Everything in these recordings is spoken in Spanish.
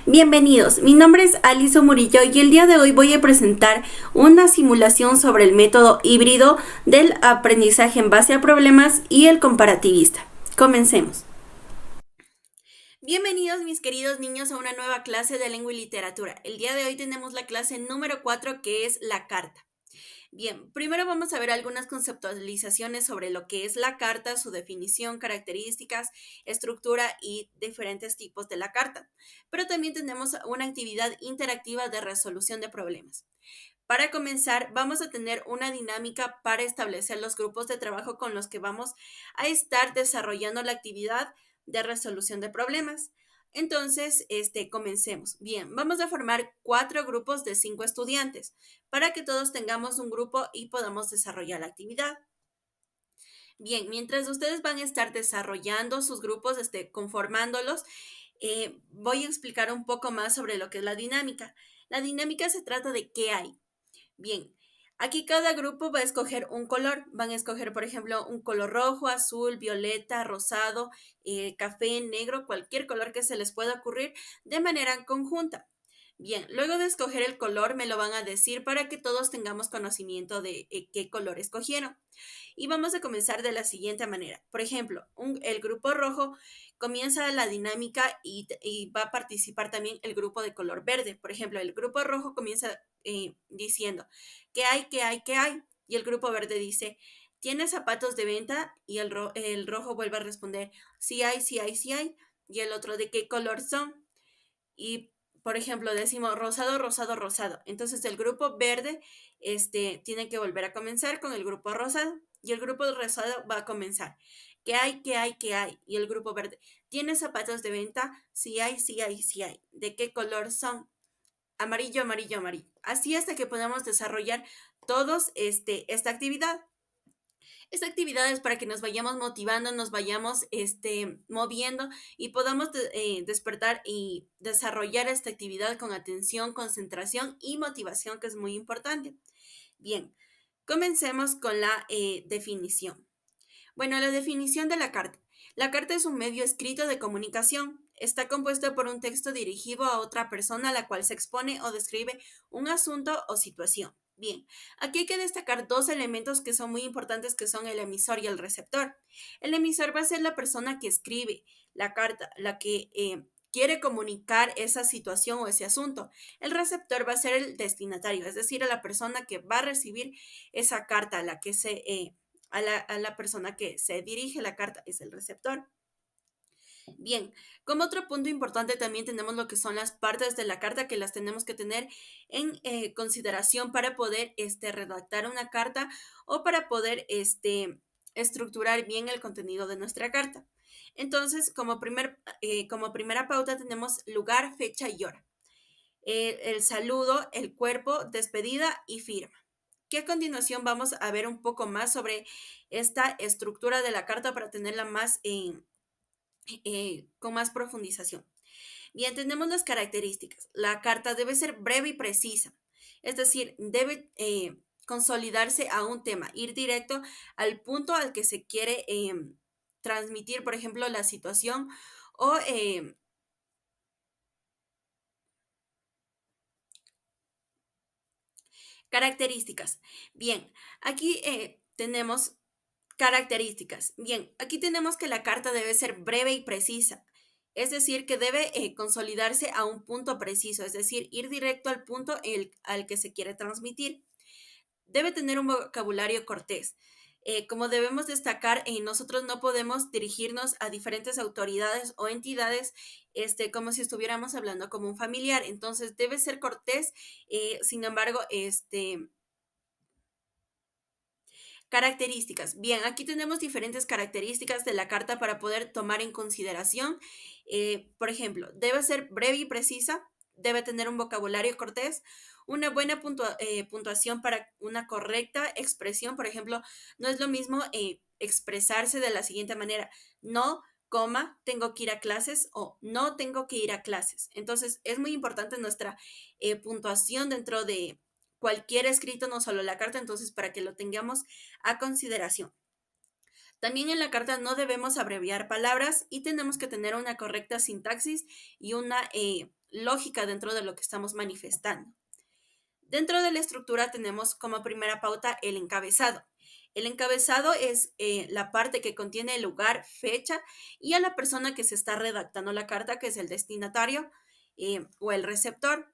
Bienvenidos, mi nombre es Aliso Murillo y el día de hoy voy a presentar una simulación sobre el método híbrido del aprendizaje en base a problemas y el comparativista. Comencemos. Bienvenidos mis queridos niños a una nueva clase de lengua y literatura. El día de hoy tenemos la clase número 4 que es la carta. Bien, primero vamos a ver algunas conceptualizaciones sobre lo que es la carta, su definición, características, estructura y diferentes tipos de la carta. Pero también tenemos una actividad interactiva de resolución de problemas. Para comenzar, vamos a tener una dinámica para establecer los grupos de trabajo con los que vamos a estar desarrollando la actividad de resolución de problemas. Entonces, comencemos. Bien, vamos a formar 4 grupos de 5 estudiantes para que todos tengamos un grupo y podamos desarrollar la actividad. Bien, mientras ustedes van a estar desarrollando sus grupos, conformándolos, voy a explicar un poco más sobre lo que es la dinámica. La dinámica se trata de qué hay. Bien, aquí cada grupo va a escoger un color. Van a escoger, por ejemplo, un color rojo, azul, violeta, rosado, café, negro, cualquier color que se les pueda ocurrir de manera conjunta. Bien, luego de escoger el color me lo van a decir para que todos tengamos conocimiento de qué color escogieron. Y vamos a comenzar de la siguiente manera. Por ejemplo, el grupo rojo comienza la dinámica y va a participar también el grupo de color verde. Por ejemplo, el grupo rojo comienza diciendo, ¿qué hay, qué hay, qué hay? Y el grupo verde dice, ¿tiene zapatos de venta? Y el rojo vuelve a responder, sí hay, sí hay, sí hay. Y el otro, ¿de qué color son? Y, por ejemplo, decimos rosado, rosado, rosado. Entonces el grupo verde tiene que volver a comenzar con el grupo rosado. Y el grupo rosado va a comenzar. ¿Qué hay, qué hay, qué hay? Y el grupo verde. ¿Tiene zapatos de venta? Sí hay, sí hay, sí hay. ¿De qué color son? Amarillo, amarillo, amarillo. Así hasta que podamos desarrollar todos esta actividad. Esta actividad es para que nos vayamos motivando, nos vayamos moviendo y podamos despertar y desarrollar esta actividad con atención, concentración y motivación, que es muy importante. Bien, comencemos con la definición. Bueno, la definición de la carta. La carta es un medio escrito de comunicación. Está compuesto por un texto dirigido a otra persona a la cual se expone o describe un asunto o situación. Bien, aquí hay que destacar 2 elementos que son muy importantes, que son el emisor y el receptor. El emisor va a ser la persona que escribe la carta, la que quiere comunicar esa situación o ese asunto. El receptor va a ser el destinatario, es decir, a la persona que va a recibir esa carta, a la persona que se dirige la carta, es el receptor. Bien, como otro punto importante también tenemos lo que son las partes de la carta, que las tenemos que tener en consideración para poder redactar una carta o para poder estructurar bien el contenido de nuestra carta. Entonces, como primera pauta tenemos lugar, fecha y hora. El saludo, el cuerpo, despedida y firma. Que a continuación vamos a ver un poco más sobre esta estructura de la carta para tenerla más con más profundización. Bien, tenemos las características. La carta debe ser breve y precisa, es decir, debe consolidarse a un tema, ir directo al punto al que se quiere transmitir, por ejemplo, la situación o características. Bien, aquí tenemos características. Bien, aquí tenemos que la carta debe ser breve y precisa. Es decir, que debe consolidarse a un punto preciso, es decir, ir directo al punto al que se quiere transmitir. Debe tener un vocabulario cortés. Como debemos destacar, nosotros no podemos dirigirnos a diferentes autoridades o entidades como si estuviéramos hablando como un familiar. Entonces, debe ser cortés. Sin embargo, características. Bien, aquí tenemos diferentes características de la carta para poder tomar en consideración. Por ejemplo, debe ser breve y precisa, debe tener un vocabulario cortés, una buena puntuación para una correcta expresión. Por ejemplo, no es lo mismo expresarse de la siguiente manera, no, coma, tengo que ir a clases o no tengo que ir a clases. Entonces, es muy importante nuestra puntuación dentro de cualquier escrito, no solo la carta, entonces para que lo tengamos a consideración. También en la carta no debemos abreviar palabras y tenemos que tener una correcta sintaxis y una lógica dentro de lo que estamos manifestando. Dentro de la estructura tenemos como primera pauta el encabezado. El encabezado es la parte que contiene el lugar, fecha y a la persona que se está redactando la carta, que es el destinatario o el receptor.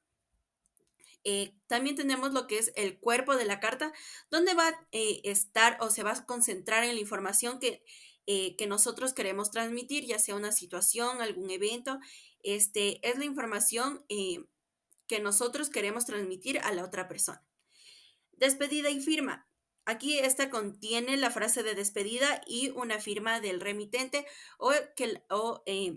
También tenemos lo que es el cuerpo de la carta, donde va a estar o se va a concentrar en la información que nosotros queremos transmitir, ya sea una situación, algún evento. Es la información que nosotros queremos transmitir a la otra persona. Despedida y firma. Aquí esta contiene la frase de despedida y una firma del remitente o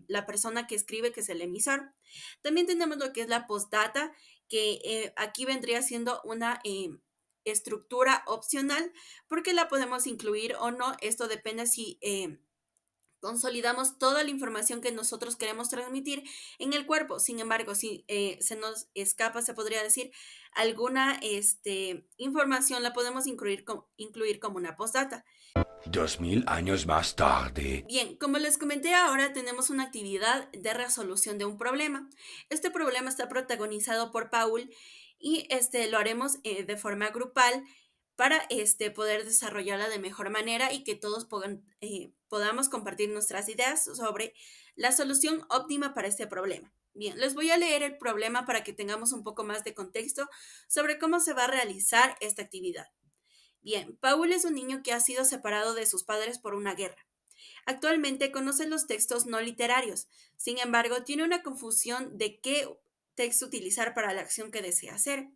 la persona que escribe, que es el emisor. También tenemos lo que es la postdata, que aquí vendría siendo una estructura opcional porque la podemos incluir o no. Esto depende si consolidamos toda la información que nosotros queremos transmitir en el cuerpo. Sin embargo, si se nos escapa, se podría decir, alguna información, la podemos incluir como una postdata. 2000 años más tarde. Bien, como les comenté, ahora tenemos una actividad de resolución de un problema. Este problema está protagonizado por Paul y lo haremos de forma grupal para poder desarrollarla de mejor manera y que todos podamos compartir nuestras ideas sobre la solución óptima para este problema. Bien, les voy a leer el problema para que tengamos un poco más de contexto sobre cómo se va a realizar esta actividad. Bien, Paul es un niño que ha sido separado de sus padres por una guerra. Actualmente conoce los textos no literarios, sin embargo, tiene una confusión de qué texto utilizar para la acción que desea hacer.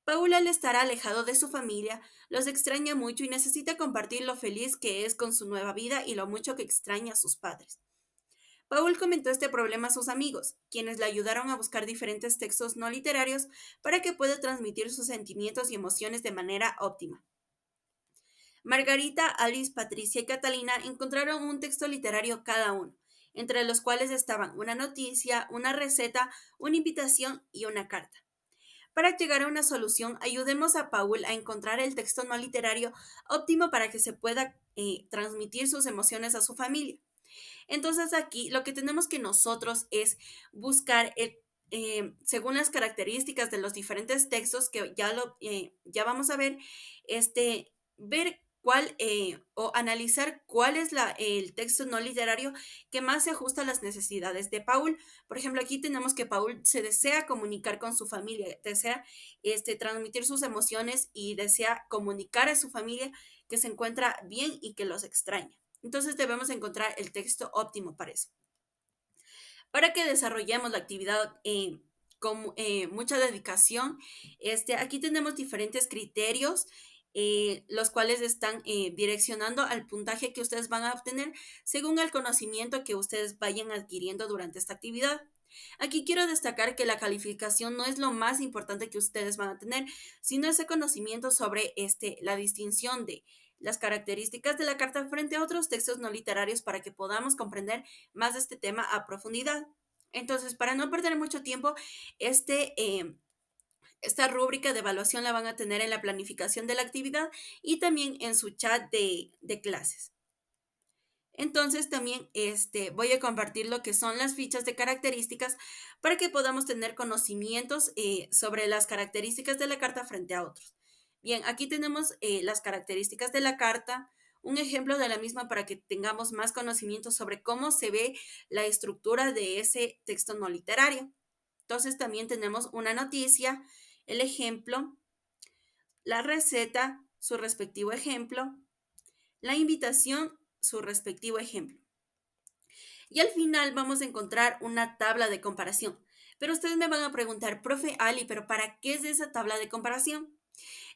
Paul, al estar alejado de su familia, los extraña mucho y necesita compartir lo feliz que es con su nueva vida y lo mucho que extraña a sus padres. Paul comentó este problema a sus amigos, quienes le ayudaron a buscar diferentes textos no literarios para que pueda transmitir sus sentimientos y emociones de manera óptima. Margarita, Alice, Patricia y Catalina encontraron un texto literario cada uno, entre los cuales estaban una noticia, una receta, una invitación y una carta. Para llegar a una solución, ayudemos a Paul a encontrar el texto no literario óptimo para que se pueda transmitir sus emociones a su familia. Entonces aquí lo que tenemos que nosotros es buscar según las características de los diferentes textos que ya vamos a ver, ver cuál o analizar cuál es el texto no literario que más se ajusta a las necesidades de Paul. Por ejemplo, aquí tenemos que Paul se desea comunicar con su familia, desea transmitir sus emociones y desea comunicar a su familia que se encuentra bien y que los extraña. Entonces debemos encontrar el texto óptimo para eso. Para que desarrollemos la actividad con mucha dedicación, aquí tenemos diferentes criterios, los cuales están direccionando al puntaje que ustedes van a obtener según el conocimiento que ustedes vayan adquiriendo durante esta actividad. Aquí quiero destacar que la calificación no es lo más importante que ustedes van a tener, sino ese conocimiento sobre la distinción de las características de la carta frente a otros textos no literarios para que podamos comprender más de este tema a profundidad. Entonces, para no perder mucho tiempo, esta rúbrica de evaluación la van a tener en la planificación de la actividad y también en su chat de clases. Entonces también voy a compartir lo que son las fichas de características para que podamos tener conocimientos sobre las características de la carta frente a otros. Bien, aquí tenemos las características de la carta, un ejemplo de la misma para que tengamos más conocimiento sobre cómo se ve la estructura de ese texto no literario. Entonces también tenemos una noticia, el ejemplo, la receta, su respectivo ejemplo, la invitación, su respectivo ejemplo. Y al final vamos a encontrar una tabla de comparación. Pero ustedes me van a preguntar, profe Ali, ¿pero para qué es esa tabla de comparación?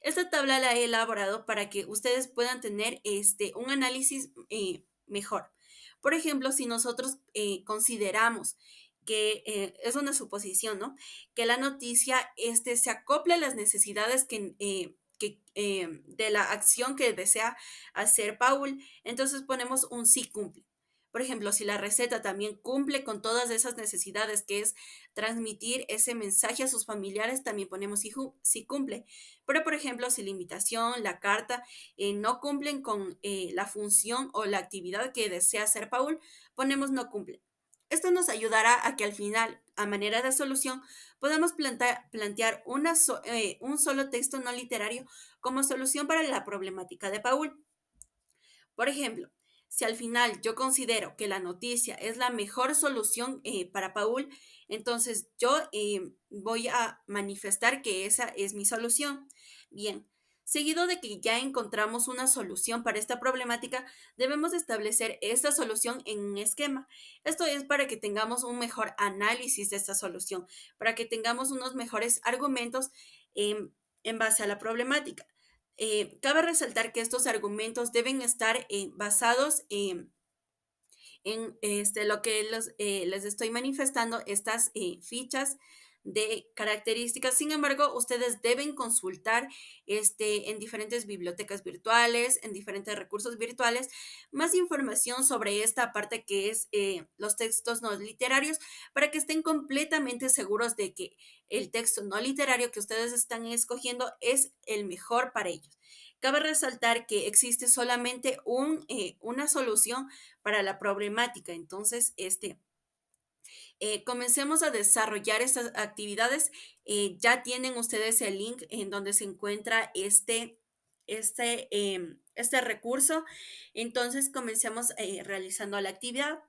Esta tabla la he elaborado para que ustedes puedan tener un análisis mejor. Por ejemplo, si nosotros consideramos que es una suposición, ¿no? Que la noticia se acople a las necesidades de la acción que desea hacer Paul, entonces ponemos un sí cumple. Por ejemplo, si la receta también cumple con todas esas necesidades, que es transmitir ese mensaje a sus familiares, también ponemos si cumple. Pero, por ejemplo, si la invitación, la carta no cumplen con la función o la actividad que desea hacer Paul, ponemos no cumple. Esto nos ayudará a que al final, a manera de solución, podamos plantear un solo texto no literario como solución para la problemática de Paul. Por ejemplo, si al final yo considero que la noticia es la mejor solución para Paul, entonces yo voy a manifestar que esa es mi solución. Bien, seguido de que ya encontramos una solución para esta problemática, debemos establecer esta solución en un esquema. Esto es para que tengamos un mejor análisis de esta solución, para que tengamos unos mejores argumentos en base a la problemática. Cabe resaltar que estos argumentos deben estar basados en lo que les estoy manifestando, estas fichas de características. Sin embargo, ustedes deben consultar en diferentes bibliotecas virtuales, en diferentes recursos virtuales, más información sobre esta parte que es los textos no literarios, para que estén completamente seguros de que el texto no literario que ustedes están escogiendo es el mejor para ellos. Cabe resaltar que existe solamente una solución para la problemática. Entonces, comencemos a desarrollar estas actividades. Ya tienen ustedes el link en donde se encuentra este recurso. Entonces, comencemos realizando la actividad.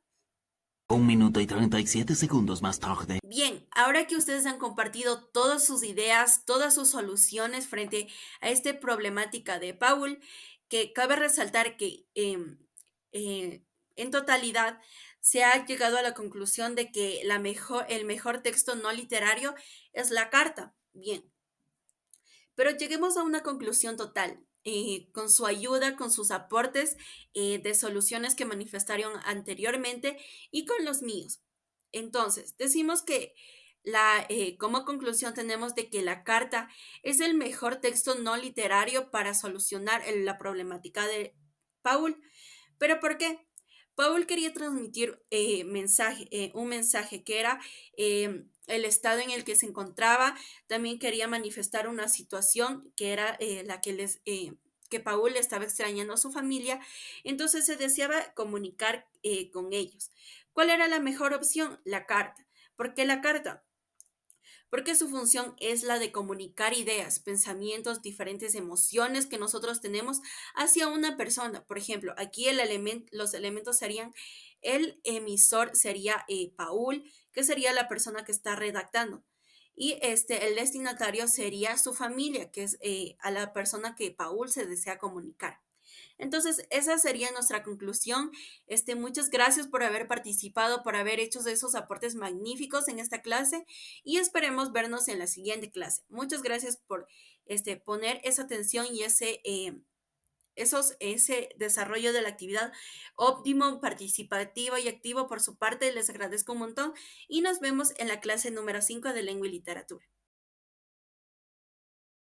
1 minuto y 37 segundos más tarde. Bien, ahora que ustedes han compartido todas sus ideas, todas sus soluciones frente a esta problemática de Paul, que cabe resaltar que en totalidad se ha llegado a la conclusión de que el mejor texto no literario es la carta. Bien, pero lleguemos a una conclusión total. Con su ayuda, con sus aportes de soluciones que manifestaron anteriormente y con los míos. Entonces, decimos que como conclusión tenemos de que la carta es el mejor texto no literario para solucionar la problemática de Paul. ¿Pero por qué? Paul quería transmitir un mensaje que era el estado en el que se encontraba. También quería manifestar una situación que era que Paul estaba extrañando a su familia. Entonces se deseaba comunicar con ellos. ¿Cuál era la mejor opción? La carta. ¿Por qué la carta? Porque su función es la de comunicar ideas, pensamientos, diferentes emociones que nosotros tenemos hacia una persona. Por ejemplo, aquí los elementos serían, el emisor sería Paul, que sería la persona que está redactando. Y el destinatario sería su familia, que es a la persona que Paul se desea comunicar. Entonces, esa sería nuestra conclusión. Muchas gracias por haber participado, por haber hecho esos aportes magníficos en esta clase y esperemos vernos en la siguiente clase. Muchas gracias por poner esa atención y ese desarrollo de la actividad óptimo, participativo y activo por su parte. Les agradezco un montón y nos vemos en la clase número 5 de Lengua y Literatura.